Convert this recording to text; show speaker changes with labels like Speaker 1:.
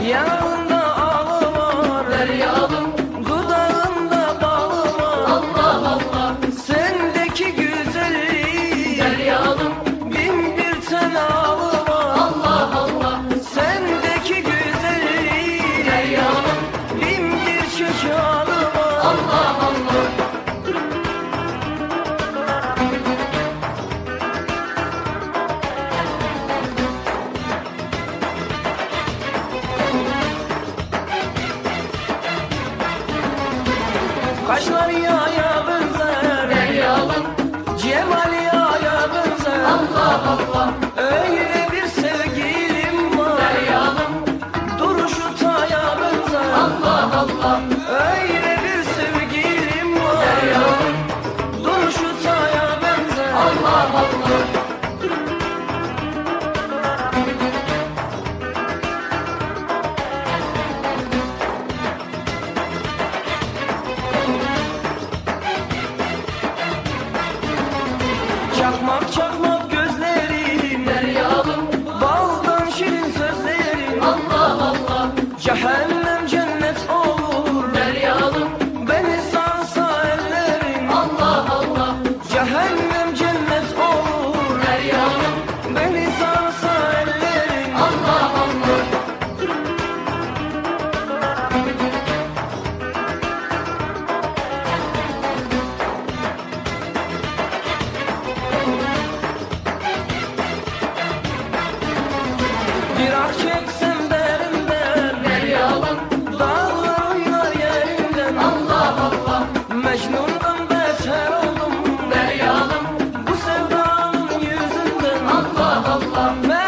Speaker 1: Yanında alı var,
Speaker 2: Deryalım,
Speaker 1: dudağında balı var.
Speaker 2: Allah Allah.
Speaker 1: Sendeki güzelliği,
Speaker 2: Deryalım,
Speaker 1: bin bir tane alı var.
Speaker 2: Allah Allah.
Speaker 1: Sendeki güzelliği,
Speaker 2: Deryalım,
Speaker 1: bin bir çeşit alı var.
Speaker 2: Allah Allah.
Speaker 1: Kaşlar yaya benzer,
Speaker 2: Deryalım,
Speaker 1: cemal yaya benzer.
Speaker 2: Allah Allah.
Speaker 1: Öyle bir sevgilim var,
Speaker 2: Deryalım,
Speaker 1: duruşu taya benzer.
Speaker 2: Allah Allah.
Speaker 1: Öyle bir sevgilim var,
Speaker 2: Deryalım,
Speaker 1: duruşu taya benzer.
Speaker 2: Allah Allah.
Speaker 1: Çakmak çakmak gözlerin,
Speaker 2: Deryalım,
Speaker 1: baldan şirin sözlerin.
Speaker 2: Allah Allah.
Speaker 1: Cehennem cennet olur,
Speaker 2: Deryalım,
Speaker 1: beni sarsa ellerin.
Speaker 2: Allah Allah.
Speaker 1: Cehennem cennet olur,
Speaker 2: Deryalım,
Speaker 1: beni sarsa ellerin.
Speaker 2: Allah Allah.
Speaker 1: Bir ah çeksem derinden,
Speaker 2: Deryalım,
Speaker 1: dağlar oynar yerinden.
Speaker 2: Allah Allah.
Speaker 1: Mecnun'dan beter oldum,
Speaker 2: Deryalım,
Speaker 1: bu sevdanın yüzünden.
Speaker 2: Allah Allah.